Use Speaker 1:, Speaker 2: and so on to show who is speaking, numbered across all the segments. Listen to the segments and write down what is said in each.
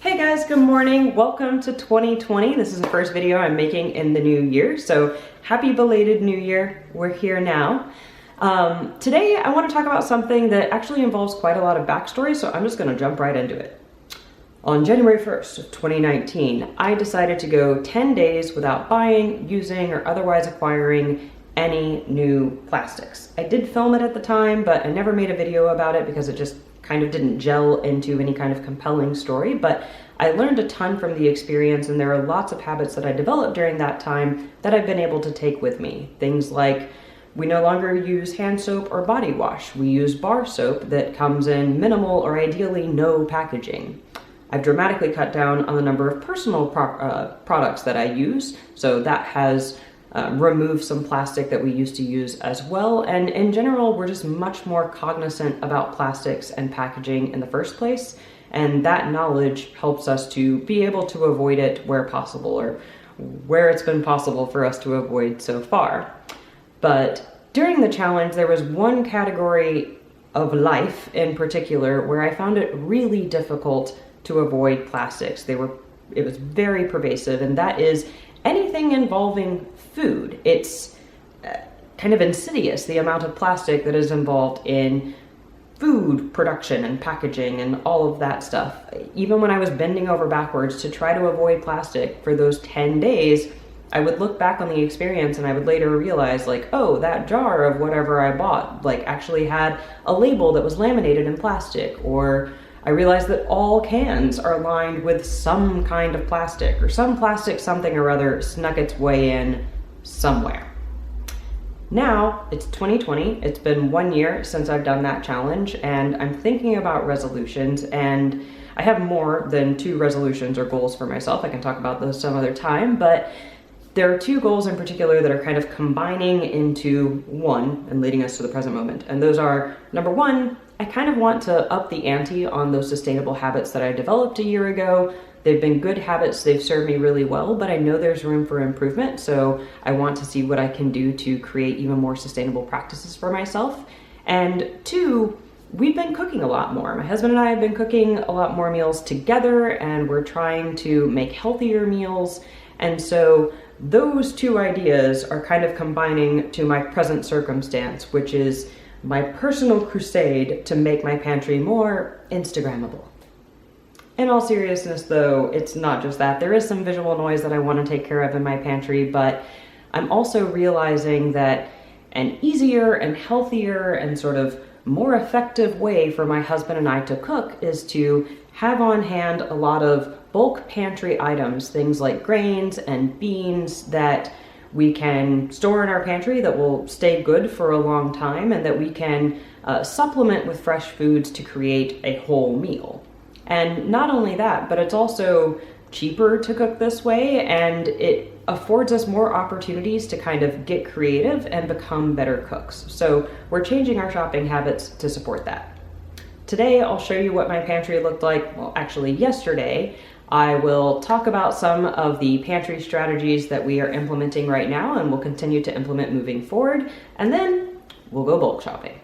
Speaker 1: Hey guys, good morning. Welcome to 2020. This is the first video I'm making in the new year, so happy belated new year. We're here now. Today I want to talk about something that actually involves quite a lot of backstory, so I'm just going to jump right into it. On January 1st of 2019, I decided to go 10 days without buying, using, or otherwise acquiring any new plastics. I did film it at the time, but I never made a video about it because it just kind of didn't gel into any kind of compelling story, but I learned a ton from the experience, and there are lots of habits that I developed during that time that I've been able to take with me. Things like we no longer use hand soap or body wash. We use bar soap that comes in minimal or ideally no packaging. I've dramatically cut down on the number of personal products that I use, so that has remove some plastic that we used to use as well. And in general, we're just much more cognizant about plastics and packaging in the first place. And that knowledge helps us to be able to avoid it where possible, or where it's been possible for us to avoid so far. But during the challenge, there was one category of life in particular where I found it really difficult to avoid plastics. It was very pervasive, and that is anything involving food. It's kind of insidious, the amount of plastic that is involved in food production and packaging and all of that stuff. Even when I was bending over backwards to try to avoid plastic for those 10 days, I would look back on the experience and I would later realize, like, oh, that jar of whatever I bought actually had a label that was laminated in plastic, or I realized that all cans are lined with some kind of plastic, or some plastic something or other snuck its way in somewhere. Now, it's 2020, it's been 1 year since I've done that challenge, and I'm thinking about resolutions, and I have more than 2 resolutions or goals for myself. I can talk about those some other time, but there are 2 goals in particular that are kind of combining into one and leading us to the present moment. And those are, number 1, I kind of want to up the ante on those sustainable habits that I developed a year ago. They've been good habits, they've served me really well, but I know there's room for improvement, so I want to see what I can do to create even more sustainable practices for myself. And 2, we've been cooking a lot more. My husband and I have been cooking a lot more meals together, and we're trying to make healthier meals. And so those 2 ideas are kind of combining to my present circumstance, which is my personal crusade to make my pantry more Instagrammable. In all seriousness though, it's not just that. There is some visual noise that I want to take care of in my pantry, but I'm also realizing that an easier and healthier and sort of more effective way for my husband and I to cook is to have on hand a lot of bulk pantry items, things like grains and beans that we can store in our pantry that will stay good for a long time, and that we can supplement with fresh foods to create a whole meal. And not only that, but it's also cheaper to cook this way, and it affords us more opportunities to kind of get creative and become better cooks. So we're changing our shopping habits to support that. Today, I'll show you what my pantry looked like. Well, actually yesterday. I will talk about some of the pantry strategies that we are implementing right now and will continue to implement moving forward, and then we'll go bulk shopping.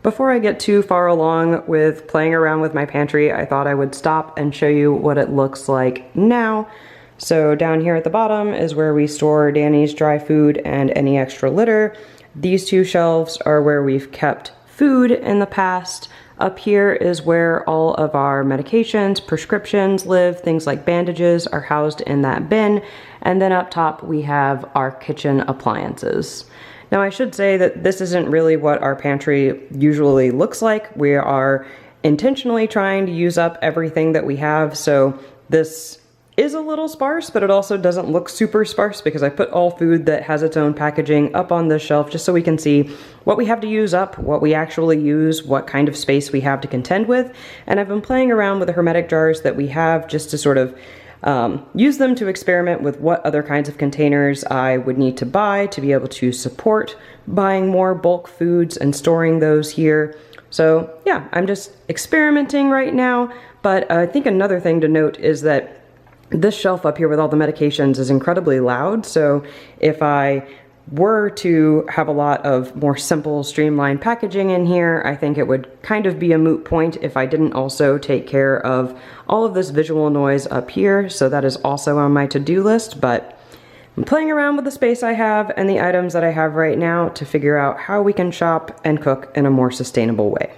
Speaker 1: Before I get too far along with playing around with my pantry, I thought I would stop and show you what it looks like now. So down here at the bottom is where we store Danny's dry food and any extra litter. These 2 shelves are where we've kept food in the past. Up here is where all of our medications, prescriptions live. Things like bandages are housed in that bin. And then up top we have our kitchen appliances. Now I should say that this isn't really what our pantry usually looks like. We are intentionally trying to use up everything that we have, so this is a little sparse, but it also doesn't look super sparse because I put all food that has its own packaging up on this shelf just so we can see what we have to use up, what we actually use, what kind of space we have to contend with. And I've been playing around with the hermetic jars that we have just to sort of use them to experiment with what other kinds of containers I would need to buy to be able to support buying more bulk foods and storing those here. So yeah, I'm just experimenting right now, but I think another thing to note is that this shelf up here with all the medications is incredibly loud, so if I were to have a lot of more simple, streamlined packaging in here, I think it would kind of be a moot point if I didn't also take care of all of this visual noise up here. So that is also on my to-do list, but I'm playing around with the space I have and the items that I have right now to figure out how we can shop and cook in a more sustainable way.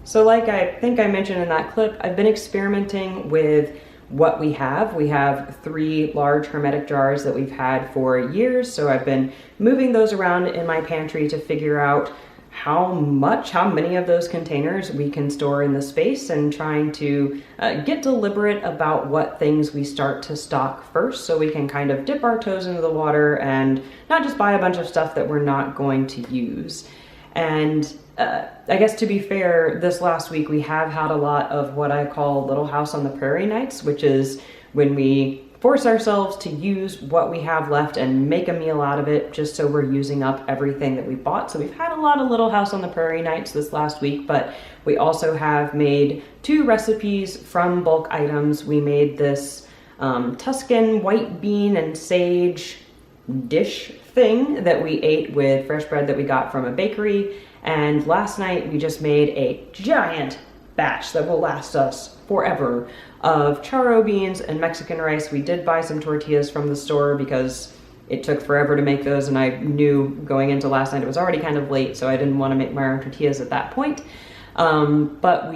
Speaker 1: So like I think I mentioned in that clip, I've been experimenting with what we have. We have 3 large hermetic jars that we've had for years, so I've been moving those around in my pantry to figure out how many of those containers we can store in the space, and trying to get deliberate about what things we start to stock first, so we can kind of dip our toes into the water and not just buy a bunch of stuff that we're not going to use. And I guess to be fair, this last week we have had a lot of what I call Little House on the Prairie nights, which is when we force ourselves to use what we have left and make a meal out of it, just so we're using up everything that we bought. So we've had a lot of Little House on the Prairie nights this last week, but we also have made 2 recipes from bulk items. We made this Tuscan white bean and sage dish thing that we ate with fresh bread that we got from a bakery. And last night we just made a giant batch that will last us forever of charro beans and Mexican rice. We did buy some tortillas from the store because it took forever to make those, and I knew going into last night it was already kind of late, so I didn't want to make my own tortillas at that point. But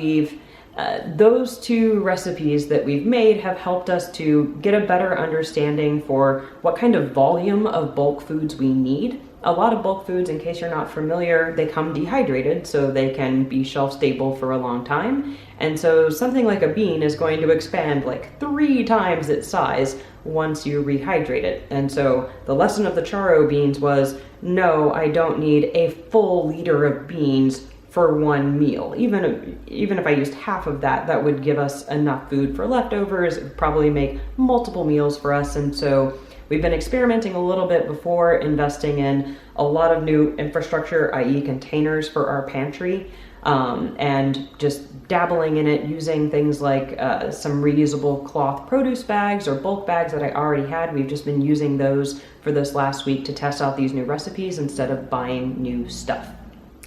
Speaker 1: those 2 recipes that we've made have helped us to get a better understanding for what kind of volume of bulk foods we need. A lot of bulk foods, in case you're not familiar, they come dehydrated, so they can be shelf stable for a long time. And so something like a bean is going to expand like 3 times its size once you rehydrate it. And so the lesson of the charro beans was, no, I don't need a full liter of beans for one meal. Even if I used half of that, that would give us enough food for leftovers. It would probably make multiple meals for us. And so we've been experimenting a little bit before investing in a lot of new infrastructure, i.e. containers for our pantry, and just dabbling in it, using things like some reusable cloth produce bags or bulk bags that I already had. We've just been using those for this last week to test out these new recipes instead of buying new stuff.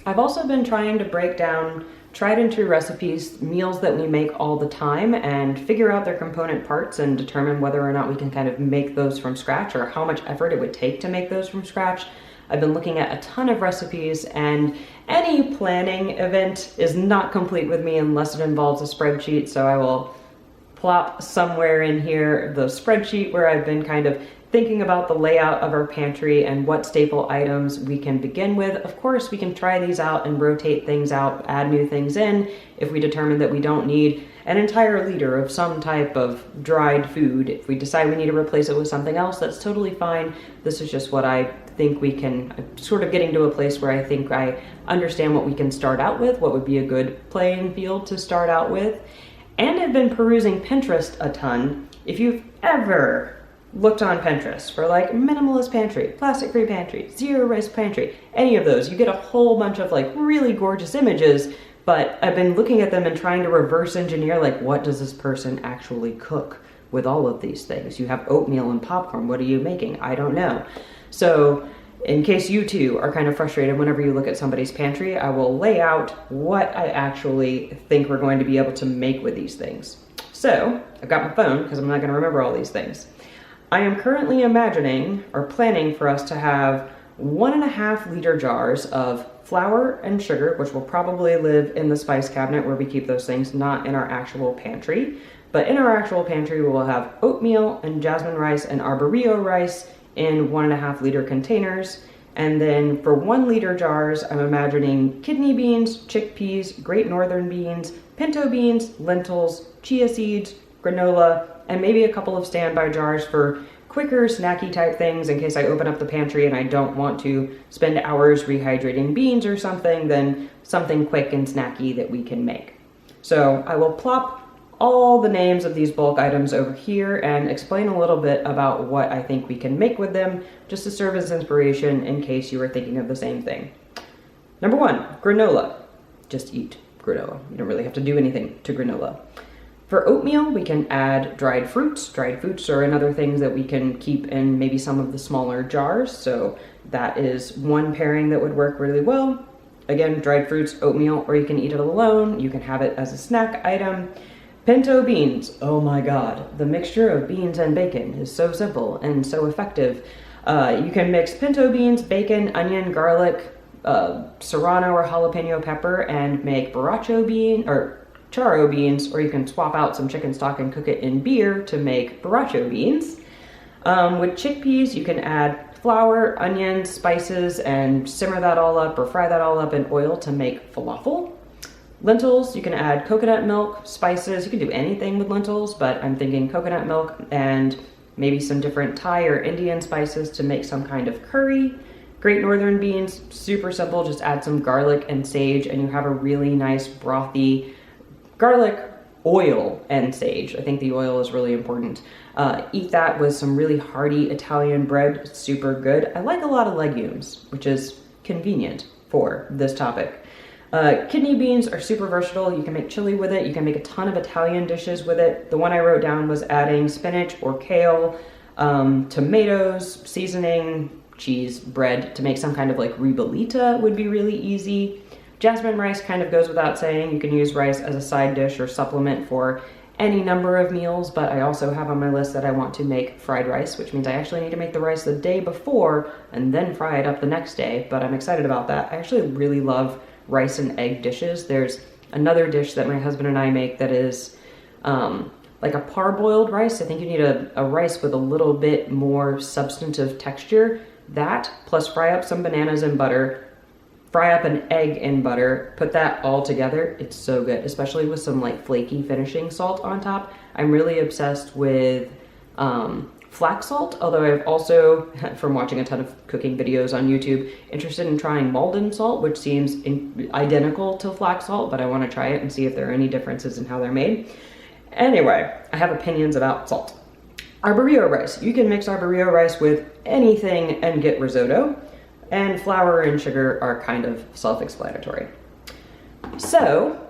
Speaker 1: I've also been trying to break down tried and true recipes, meals that we make all the time, and figure out their component parts and determine whether or not we can kind of make those from scratch, or how much effort it would take to make those from scratch. I've been looking at a ton of recipes, and any planning event is not complete with me unless it involves a spreadsheet, so I will plop somewhere in here the spreadsheet where I've been kind of thinking about the layout of our pantry and what staple items we can begin with. Of course, we can try these out and rotate things out, add new things in if we determine that we don't need an entire liter of some type of dried food. If we decide we need to replace it with something else, that's totally fine. This is just what I think we can, sort of getting to a place where I think I understand what we can start out with, what would be a good playing field to start out with. And I've been perusing Pinterest a ton. If you've ever looked on Pinterest for like minimalist pantry, plastic-free pantry, zero waste pantry, any of those, you get a whole bunch of like really gorgeous images, but I've been looking at them and trying to reverse engineer, like, what does this person actually cook with all of these things? You have oatmeal and popcorn, what are you making? I don't know. So in case you too are kind of frustrated whenever you look at somebody's pantry, I will lay out what I actually think we're going to be able to make with these things. So I've got my phone because I'm not going to remember all these things. I am currently imagining or planning for us to have 1.5 liter jars of flour and sugar, which will probably live in the spice cabinet where we keep those things, not in our actual pantry. But in our actual pantry, we will have oatmeal and jasmine rice and arborio rice in 1.5 liter containers. And then for 1 liter jars, I'm imagining kidney beans, chickpeas, great northern beans, pinto beans, lentils, chia seeds, granola, and maybe a couple of standby jars for quicker snacky type things in case I open up the pantry and I don't want to spend hours rehydrating beans or something, then something quick and snacky that we can make. So I will plop all the names of these bulk items over here and explain a little bit about what I think we can make with them, just to serve as inspiration in case you were thinking of the same thing. Number 1, granola. Just eat granola. You don't really have to do anything to granola. For oatmeal, we can add dried fruits. Dried fruits are another things that we can keep in maybe some of the smaller jars. So that is one pairing that would work really well. Again, dried fruits, oatmeal, or you can eat it alone. You can have it as a snack item. Pinto beans. Oh my God. The mixture of beans and bacon is so simple and so effective. You can mix pinto beans, bacon, onion, garlic, serrano or jalapeno pepper, and make borracho bean or charro beans, or you can swap out some chicken stock and cook it in beer to make borracho beans. With chickpeas, you can add flour, onions, spices, and simmer that all up or fry that all up in oil to make falafel. Lentils, you can add coconut milk, spices. You can do anything with lentils, but I'm thinking coconut milk and maybe some different Thai or Indian spices to make some kind of curry. Great Northern beans, super simple. Just add some garlic and sage and you have a really nice brothy garlic, oil, and sage. I think the oil is really important. Eat that with some really hearty Italian bread. It's super good. I like a lot of legumes, which is convenient for this topic. Kidney beans are super versatile. You can make chili with it. You can make a ton of Italian dishes with it. The one I wrote down was adding spinach or kale, tomatoes, seasoning, cheese, bread to make some kind of like ribollita would be really easy. Jasmine rice kind of goes without saying. You can use rice as a side dish or supplement for any number of meals, but I also have on my list that I want to make fried rice, which means I actually need to make the rice the day before and then fry it up the next day, but I'm excited about that. I actually really love rice and egg dishes. There's another dish that my husband and I make that is like a parboiled rice. I think you need a rice with a little bit more substantive texture. That, plus fry up some bananas in butter, fry up an egg in butter, put that all together. It's so good, especially with some like flaky finishing salt on top. I'm really obsessed with flax salt, although I've also, from watching a ton of cooking videos on YouTube, interested in trying Maldon salt, which seems identical to flax salt, but I want to try it and see if there are any differences in how they're made. Anyway, I have opinions about salt. Arborio rice. You can mix arborio rice with anything and get risotto. And flour and sugar are kind of self-explanatory. So,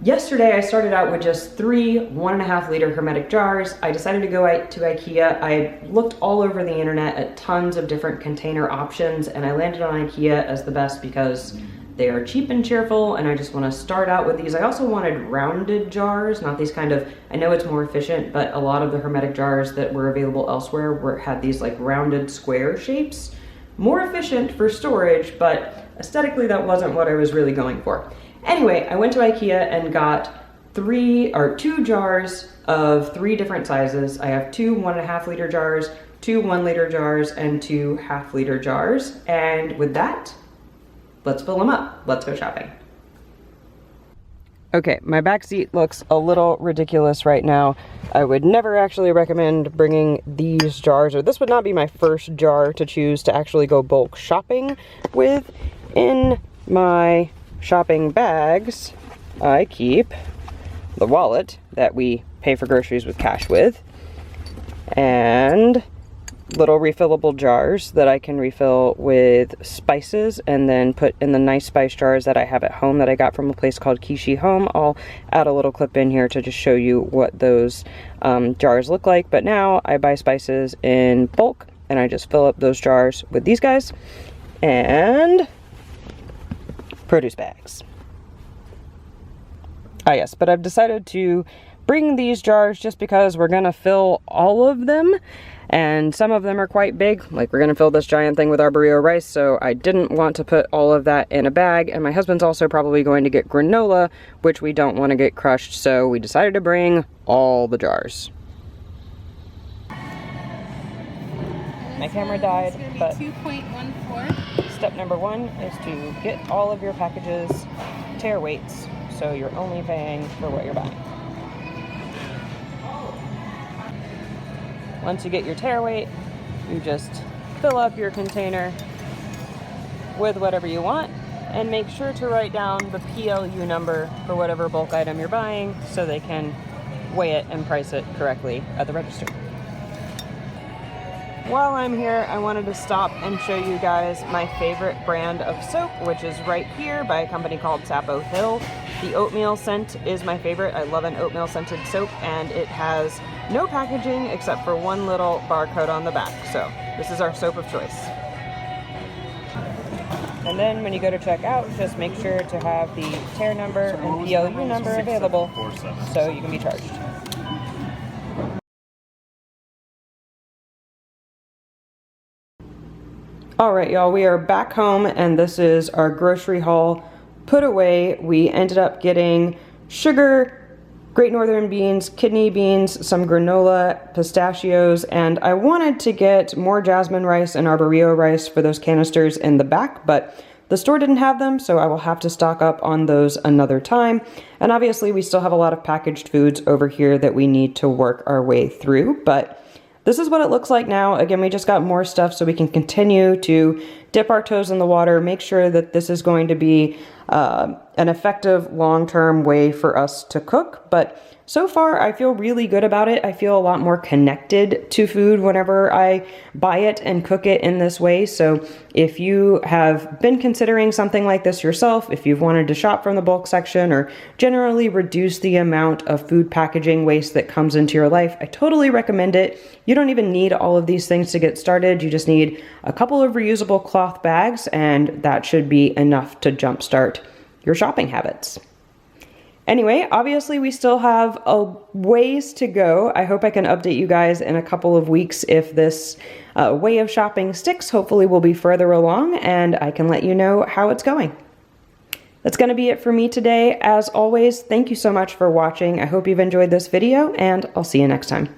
Speaker 1: yesterday I started out with just 3 1.5 liter hermetic jars. I decided to go to IKEA. I looked all over the internet at tons of different container options, and I landed on IKEA as the best because they are cheap and cheerful, and I just want to start out with these. I also wanted rounded jars, not these kind of, I know it's more efficient, but a lot of the hermetic jars that were available elsewhere had these like rounded square shapes. More efficient for storage, but aesthetically that wasn't what I was really going for. Anyway, I went to IKEA and got 2 jars of 3 different sizes. I have 2 1.5 liter jars, 2 1 liter jars, and 2 1/2 liter jars. And with that, let's fill them up. Let's go shopping. Okay, my back seat looks a little ridiculous right now. I would never actually recommend bringing these jars, or this would not be my first jar to choose to actually go bulk shopping with. In my shopping bags, I keep the wallet that we pay for groceries with cash with, and little refillable jars that I can refill with spices and then put in the nice spice jars that I have at home that I got from a place called Kishi Home. I'll add a little clip in here to just show you what those jars look like. But now I buy spices in bulk and I just fill up those jars with these guys and produce bags. Ah yes, but I've decided to bring these jars just because we're gonna fill all of them, and some of them are quite big. Like, we're gonna fill this giant thing with arborio rice, so I didn't want to put all of that in a bag. And my husband's also probably going to get granola, which we don't want to get crushed, so we decided to bring all the jars. My camera died, but
Speaker 2: 2.14.
Speaker 1: step number 1 is to get all of your packages tear weights, so you're only paying for what you're buying. Once you get your tear weight, you just fill up your container with whatever you want, and make sure to write down the PLU number for whatever bulk item you're buying so they can weigh it and price it correctly at the register. while I'm here, I wanted to stop and show you guys my favorite brand of soap, which is right here by a company called Sapo Hill. The oatmeal scent is my favorite. I love an oatmeal scented soap, and it has no packaging except for one little barcode on the back. So this is our soap of choice. And then when you go to check out, just make sure to have the tear number and PLU number available so you can be charged. All right, y'all, we are back home, and this is our grocery haul put away. We ended up getting sugar, Great Northern beans, kidney beans, some granola, pistachios, and I wanted to get more jasmine rice and arborio rice for those canisters in the back, but the store didn't have them, so I will have to stock up on those another time. And obviously we still have a lot of packaged foods over here that we need to work our way through, but this is what it looks like now. Again, we just got more stuff so we can continue to dip our toes in the water, make sure that this is going to be an effective long-term way for us to cook. But so far, I feel really good about it. I feel a lot more connected to food whenever I buy it and cook it in this way. So if you have been considering something like this yourself, if you've wanted to shop from the bulk section or generally reduce the amount of food packaging waste that comes into your life, I totally recommend it. You don't even need all of these things to get started. You just need a couple of reusable cloth bags, and that should be enough to jumpstart your shopping habits. Anyway, obviously we still have a ways to go. I hope I can update you guys in a couple of weeks if this way of shopping sticks. Hopefully we'll be further along and I can let you know how it's going. That's going to be it for me today. As always, thank you so much for watching. I hope you've enjoyed this video, and I'll see you next time.